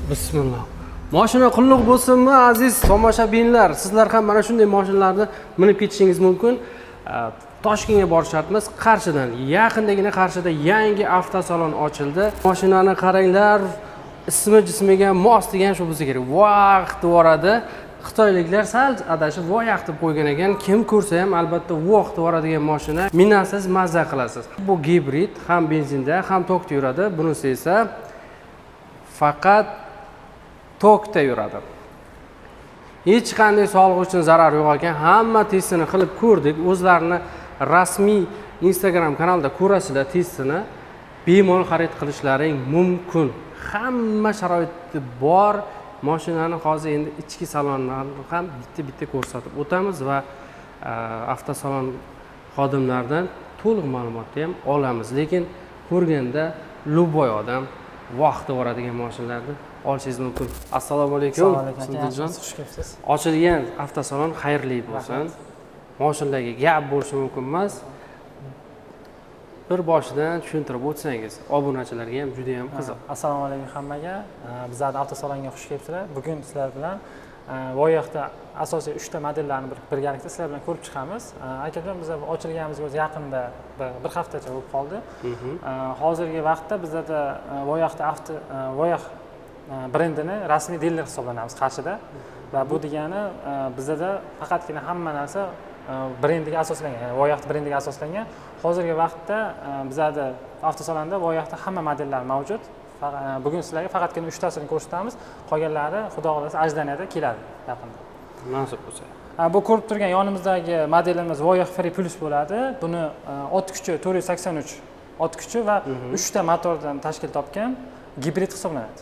Bismillah. Mashina qulluq bo'lsinmi, aziz tomoshabinlar? Sizlar ham mana shunday mashinalarni minib ketishingiz mumkin. Toshkentga borish shartmas. Qarshidan, yaqindagina Qarshida yangi avtosalon ochildi. Mashinani qaranglar, ismi jismiga mos degan shu bo'lsa kerak. Vaqt voradi. Xitoyliklar sal adashib voyaq deb qo'ygan ekan. Kim ko'rsa ham albatta vaqt voradigan mashina. Minasiz mazza qilasiz. Bu gibrid, ham benzinda, ham tokda yuradi. Bunisi esa faqat tokda yuradi. Hech qanday sog'liq uchun zarar yo'q ekan. Hamma testini qilib ko'rdik. O'zlarini rasmiy Instagram kanalida ko'rasizlar testini. Bemalol xarid qilishlaring mumkin. Hamma sharoiti bor. Mashinani hozir endi ichki salonlarini ham bitta ko'rsatib o'tamiz va avtosalon xodimlaridan to'liq ma'lumotni ham olamiz. Lekin ko'rganda luboy odam vaqti boradigan mashinalarni olishingiz mumkin. Assalomu alaykum. Xush kelibsiz. Ochilgan avtosalon xayrli bo'lsin. Mashinalarga gap bo'lishi mumkin emas. Bir boshidan tushuntirib o'tsangiz, obunachilarga ham juda ham qiziq. Assalomu alaykum hammaga. Bizlarning avtosalonga xush kelibsizlar. Bugun sizlar bilan Voyaqda asosiy 3 ta modellarni birgalikda sizlar bilan ko'rib chiqamiz. Akajon, biz ochilganimizga o'zi yaqinda bir haftacha bo'lib qoldi. Hozirgi vaqtda bizda Voyaq brendini rasmiy diler hisoblanamiz Qarshida. Va bu degani bizda faqatgina hamma narsa brendiga asoslangan, ya'ni Voyaq brendiga asoslangan. Hozirgi vaqtda bizda avtosalonda Voyaqda hamma modellar mavjud. Bugun sizlarga faqatgina 3 tasini ko'rsatamiz. Qolganlari xudo xolasa ajdaniyada keladi yaqinda. Nasib bo'lsa. Bu ko'rib turgan yonimizdagi modelimiz Voyaq Free Plus bo'ladi. Buni ot kuchi 483 ot kuchi va 3 ta motordan tashkil topgan gibrid hisoblanadi.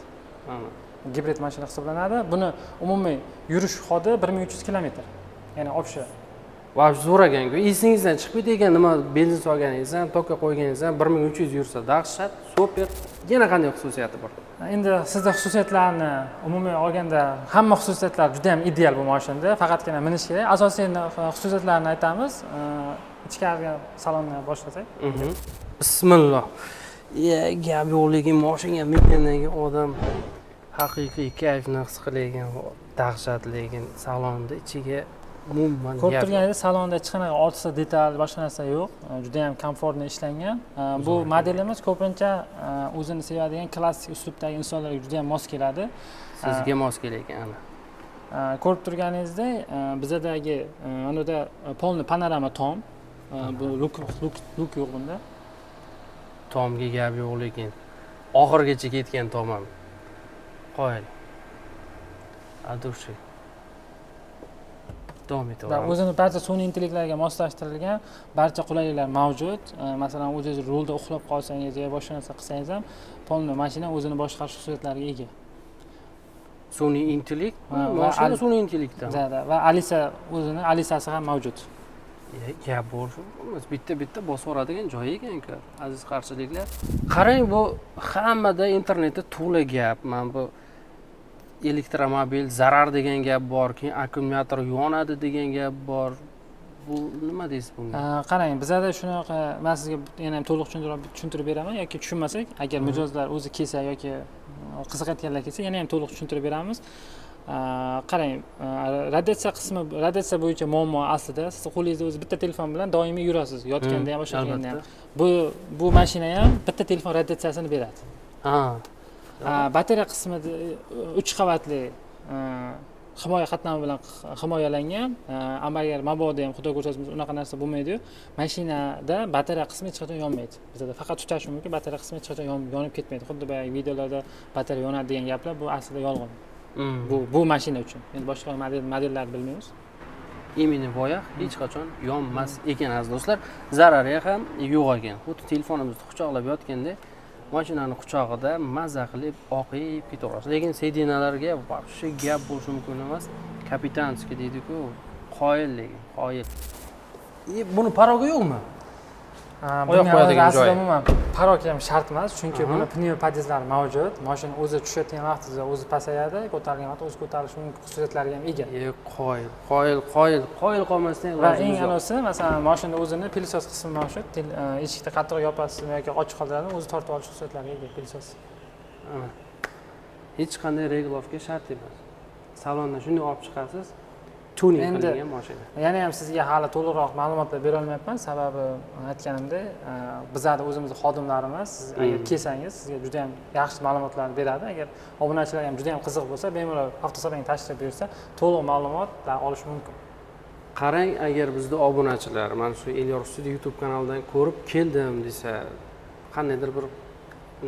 Gibrid mashina hisoblanadi. Buni umumiy yurish hodi 1300 km. Ya'ni obshi. Va zo'ragan-ku. Esingizdan chiqib ketgan nima benzin solganingiz ham, tokka qo'yganingiz ham 1300 yursa dahshat, super. Yana qanday xususiyati bor? Endi sizda xususiyatlarni umumiy olganda hamma xususiyatlar juda ham ideal bu mashinada. Faqatgina minish kerak. Asosiy xususiyatlarini aytamiz. Ichkariga salonni boshlasak. Bismillah. Gap yo'q, lekin mashinaga mingandan keyin odam haqiqiy kayfni his qiladigan dahshatli salonni ichiga umuman ko'rib turganingizdek salonda hech qanaqa ortiqcha detal boshqa narsa yo'q. Juda ham komfortli ishlangan. Bu modelimiz ko'pincha o'zini sevadigan klassik uslubdagi insonlarga juda ham mos keladi. Sizga mos kelgan. Ko'rib turganingizdek bizdagi anada polni panorama tom. Bu luk yo'q bunda. Tomga gap yo'q, lekin oxirgacha ketgan tom ham. Qoyil. Adushi. O'zini barcha sun'iy intellektlarga moslashtirilgan barcha qulayliklar mavjud. Masalan, o'zingiz rulda uxlab qolsangiz yoki boshqa narsa qilsangiz ham polni mashina o'zini boshqarish xususiyatlariga ega. Sun'iy intellekt mashina sun'iy intellektdan. Va o'zini Alisasi ham mavjud. Gap bor. Bitta bosib oladigan joyi ekan-ku, aziz qarshiliklar. Qarang, bu hammada internetda to'la gap. Men bu elektromobil zarar degan gap bor, keyin akkumulyator yonadi degan gap bor. Bu nima deysiz bunga? Qarang, bizda shunaqa, men sizga yana ham to'liq tushuntirib beraman yoki tushunmasak, agar mijozlar o'zi kelsa yoki qiziqayotganlar kelsa, yana ham to'liq tushuntirib beramiz. Qarang, radiatsiya bo'yicha muammo aslida siz qo'lingizda o'zi bitta telefon bilan doimiy yurasiz, yotganda ham, boshqa qilganda ham. Bu mashina ham bitta telefon radiatsiyasini beradi. Batareya qismida 3 qavatli himoya qatnovi bilan himoyalangan. Agar mabodo ham xudo ko'rsasin unaqa narsa bo'lmaydi-yu. Mashinada batareya qismi hech qachon yonmaydi. Bizda faqat tutash mumkin, batareya qismi hech qachon yonib ketmaydi. Xuddi boyagi videolarda batareya yonadi degan gaplar bu aslida yolg'on. Bu mashina uchun. Endi boshqa modellarni bilmaymiz. Imini Voyaq hech qachon yonmas ekan aziz do'stlar. Zarari ham yo'q ekan. Xuddi telefonimizni quchoqlab yotganda mashinani quchog'ida mazza qilib oqib ketaverasiz. Lekin sedinalarga vaqti gap bo'lishi mumkin emas. Kapitanskiy deydi-ku, qoyil lekin, qoyil. Buni parogi yo'qmi? Oyoq qo'yadigan joyi. Umuman parok ham shart emas, chunki buni pnevmopodizlari mavjud. Mashina o'zi tushayotgan vaqtida o'zi pasayadi, ko'tarilgan vaqtda o'zi ko'tarilishi mumkin xususiyatlariga ham ega. Qoyil qolmasdan va eng asosiysi, masalan, mashinada o'zini pilisos qismi mavjud. Eshikni qattiq yopasizmi yoki ochiq qoldiradimi, o'zi tortib olish xususiyatlariga ega pilisos. hech qanday reglovga shart emas. Salondan shunday olib chiqasiz, tuning qilingan mashina. Yana ham sizga hali to'liqroq ma'lumotlar bera olmayapman, sababi aytganimdek, bizlar o'zimiz xodimlarimiz, siz agar kelsangiz sizga juda ham yaxshi ma'lumotlarni beradi. Agar obunachilar ham juda ham qiziq bo'lsa, bemalol avtosalonga tashrif buyursa, to'liq ma'lumotlar olish mumkin. Qarang, agar bizning obunachilar mana shu Elyor Studio YouTube kanalidan ko'rib keldim desa, qandaydir bir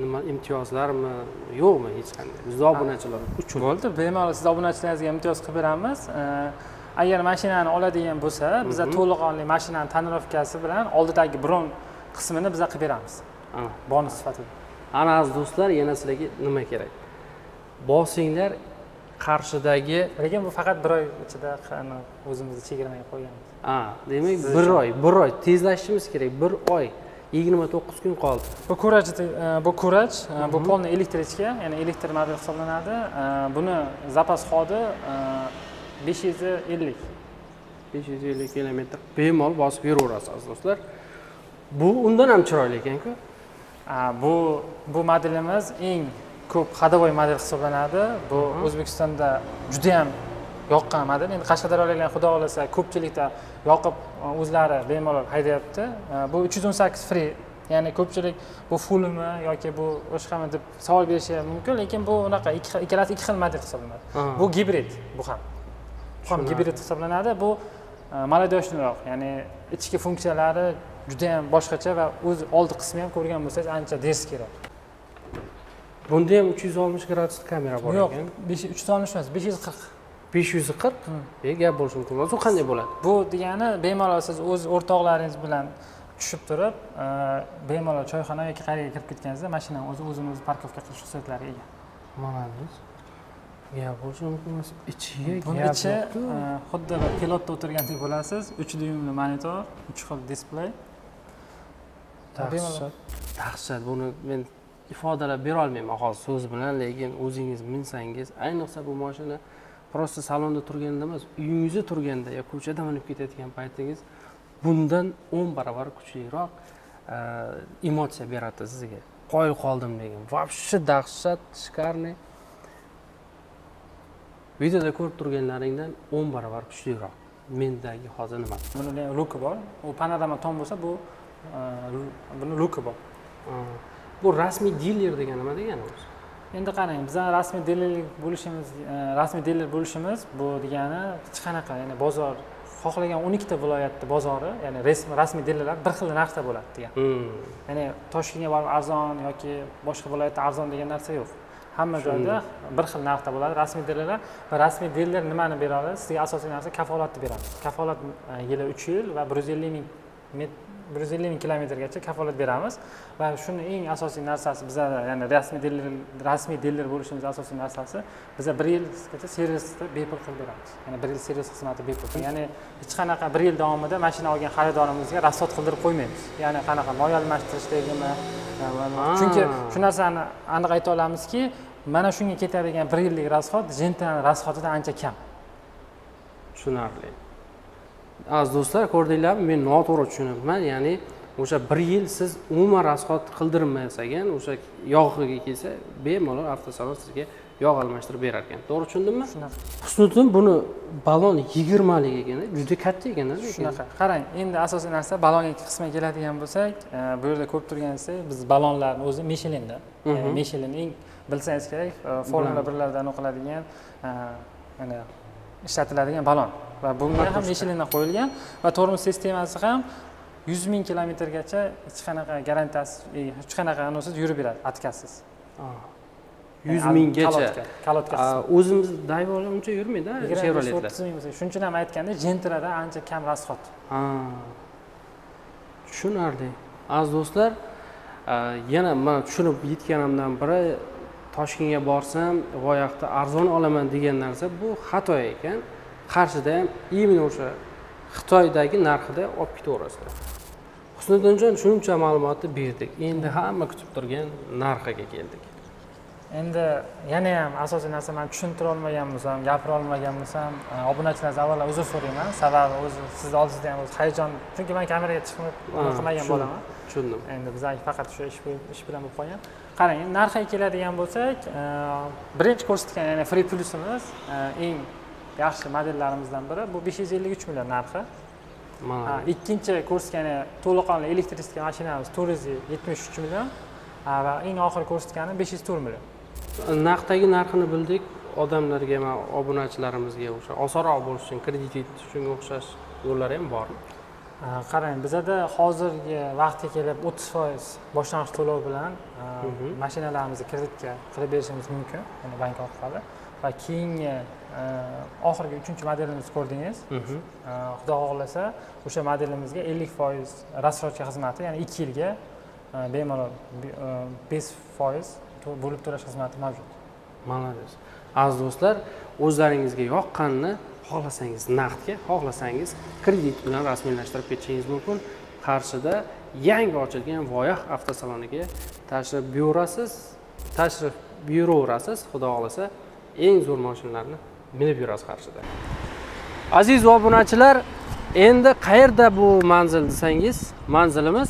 nima imtiyozlarmi, yo'qmi hech qanday? Bizning obunachilar uchun. Bo'ldi, bemalol siz obunachilaringizga imtiyoz qilib beramiz. Agar mashinani oladigan bo'lsa, biz to'liqonli mashinani tonirovkasi bilan oldidagi bron qismini biz qilib beramiz. Bonus sifatida. Ana aziz do'stlar, yana sizlarga nima kerak? Bosinglar Qarshidagi, lekin bu faqat bir oy ichida o'zimizni chegirmaga qo'yganmiz. Demak, bir oy tezlashimiz kerak. 1 oy 29 kun qoldi. Bu kurach, bu polniy elektrichka, ya'ni elektr model hisoblanadi. Buni zapas xodi 550 km bemalol bosib yuraverasiz aziz do'stlar. Bu undan ham chiroyli ekan-ku. Bu modelimiz eng ko'p ходовой model hisoblanadi. Bu O'zbekistonda juda ham yoqqan model. Endi Qashqadaryoliklar xudo xolasa ko'pchilikda yoqib o'zlari bemalol haydayapti. Bu 318 free. Ya'ni ko'pchilik bu fullmi yoki bu boshqami deb savol berishi mumkin, lekin bu unaqa ikkalasi ikki xil model hisoblanadi. Bu gibrid, bu ham gibrid hisoblanadi. Bu maladoshniroq, ya'ni ichki funksiyalari juda ham boshqacha va o'z oldi qismi ham ko'rgan bo'lsangiz ancha deskroq. Bunda ham 360 gradus kamera bor ekan. Yo'q, 360 emas, 540. 540? Gap bo'lishi mumkin. Bu qanday bo'ladi? Bu degani bemalol siz o'z o'rtoqlaringiz bilan tushib turib, bemalol choyxona yoki qariyaga kirib ketganingizda mashinani o'zini parkovka qilish xususiyatlariga ega. Mana gap bo'lishi mumkin emas. Ichiga buni ichi xuddi bir pilotda o'tirgandek bo'lasiz. 3 dyuymli monitor, 3 xil displey. Dahshat. Buni men ifodalab bera olmayman hozir so'z bilan, lekin o'zingiz minsangiz, ayniqsa bu mashina prosta salonda turganda emas, uyingizda turganda yoki ko'chada minib ketayotgan paytingiz bundan 10 barobar kuchliroq emotsiya beradi sizga. Qoyil qoldim degan. Вообще dahshat, shkarniy. Videoda ko'rib turganlaringdan 10 barobar kuchliroq. Mendagi hozir nima? Buni luki bor. U panorama tom bo'lsa, buni luki bor. Bu rasmiy diler degani nima degani o'zi? Endi qarang, bizning rasmiy diler bo'lishimiz bu degani hech qanaqa, ya'ni bozor xohlagan 12 ta viloyatda bozori, ya'ni rasmiy dilerlar bir xil narxda bo'ladi degan. Ya'ni Toshkentga borib arzon yoki boshqa viloyatda arzon degan narsa yo'q. Hamma joyda bir xil narxda bo'ladi rasmiy dilerlar va rasmiy diler nimani bera oladi? Sizga asosiy narsa kafolatni beramiz. Kafolat yili 3 yil va 150 ming kilometrgacha kafolat beramiz va shuni eng asosiy narsasi bizlar, ya'ni rasmiy diler bo'lishimiz asosiy narsasi, bizlar 1 yilgacha servisni bepul qilib beramiz. Ya'ni 1 yil servis xizmati bepul. Ya'ni hech qanaqa 1 yil davomida mashina olgan xaridorimizga rasxod qildirib qo'ymaymiz. Ya'ni qanaqa moy almashtirishdagimi? Chunki shu narsani aniq ayta olamizki, mana shunga ketadigan 1 yillik rasxod Genta'ning rasxodidan ancha kam. Tushunarli. Aziz do'stlar, ko'rdinglarmi? Men noto'g'ri tushunibman. Ya'ni o'sha 1 yil siz umuman rasxod qildirmasagan, o'sha yog'iga kelsa, bemalol avtosalon sizga yog' almashtirib berar ekan. To'g'ri tushundimmi? Shunaqa. Husniddin, buni balon 20 lik ekan, juda katta ekan. Shunaqa. Qarang, endi asosiy narsa balonga qismga keladigan bo'lsak, bu yerda ko'rib turganingizdek, biz balonlarni o'zi Michelinda. Michelin eng bilsangiz kerak, Formula 1lardan o'qiladigan, mana ishlatiladigan balon. Va bunga ham Michelindan qo'yilgan va tormoz sistemasi ham 100 ming kilometrgacha hech qanaqa garantiyasi, hech qanaqa anosiz yurib beradi, atkassiz. 100 minggacha. Kalotkasiz. O'zimiz Daewoo uncha yurmaydi, Chevroletlar. Shuning uchun ham aytganda, Gentra'da ancha kam rasxod. Tushunarli. Aziz do'stlar, yana men tushunib yetganimdan biri, Toshkentga borsam, voyoqda arzon olaman degan narsa bu xato ekan. Qarshida ham именно o'sha Xitoydagi narxida olib ketaverasizlar. Husniddinjon shuncha ma'lumotni berdik. Endi hamma kutib turgan narxiga keldik. Endi yana ham asosiy narsa, men tushuntira olmagan bo'lsam, gapira olmagan bo'lsam, obunachilardan avvalo uzr so'rayman. Sababi o'zi siz oldingizda ham o'zi hayajon, chunki men kameraga chiqib qilmagan bo'laman. Tushundim. Endi bizlar faqat shu ish bilan bo'lib qolgan. qarang, narxiga keladigan bo'lsak, birinchi ko'rsatgan, ya'ni Free Plus'imiz eng yaxshi modellarimizdan biri. Bu 553 million narxi. Ikkinchi ko'rsatgan to'laqonli elektristik mashinamiz 473 million va eng oxirgi ko'rsatgani 504 million. Naqdagi narxini bildik. Odamlarga, obunachilarimizga o'sha osonroq bo'lish uchun kredit yetish uchun o'xshash yo'llari ham bormi? Qarang, bizada hozirgi vaqtga kelib 30% boshlang'ich to'lov bilan mashinalarimizni kreditga qilib berishimiz mumkin, ya'ni bank orqali. Va keyingi oxirgi 3-modelimizni ko'rdingiz. Xudo xohlasa, o'sha modelimizga 50% рассрочка xizmati, ya'ni 2 yilga bemalol 5% bo'lib to'lash xizmati mavjud. Malades. Aziz do'stlar, o'zlaringizga yoqqanini xohlasangiz naqdga, xohlasangiz kredit bilan rasmiylashtirib ketishingiz mumkin. Qarshida yangi ochilgan Voyax avtosaloniga tashrif buyuraverasiz. Xudo xolasa, eng zo'r mashinalarni minib yurasiz Qarshida. Aziz obunachilar, endi qayerda bu manzil desangiz, manzilimiz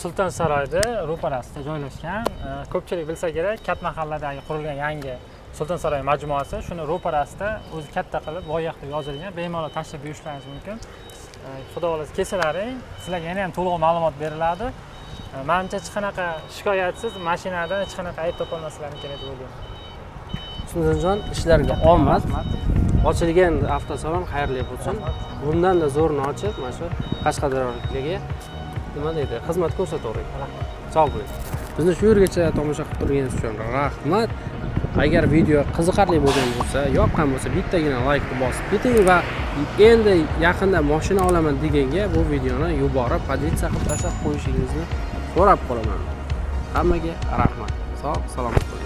Sulton Saroyda ro'parasida joylashgan. Ko'pchilik bilsa kerak, Kat mahalladagi qurilgan yangi Sulton Saroy majmuasi, shuni ro'parasida o'zi katta qilib Voyax deb yozilgan. Bemalol tashrif buyurishlaringiz mumkin. Xudo xolasa kelsalaring, sizlarga yana ham to'liq ma'lumot beriladi. Menimcha hech qanaqa shikoyatsiz mashinadan hech qanaqa ayb topolmasliklaring kerak deb o'ylayman. Usmonjon, ishlarga omad. Ochilgan avtosalon xayrli bo'lsin. Bundan-da zo'rini ochib, mana shu Qashqadaryoliklarga nima deydi, xizmat ko'rsatavering. Sog' bo'ling. Bizni shu yergacha tomosha qilib turganingiz uchun rahmat. Agar video qiziqarli bo'lgan bo'lsa, yoqqan bo'lsa, bittagina like bosib keting va endi yaqinda mashina olaman deganga bu videoni yuborib, pozitsiya qilib tashlab qo'yishingizni so'rab qolaman. Hammaga rahmat. Sog', salomat bo'ling.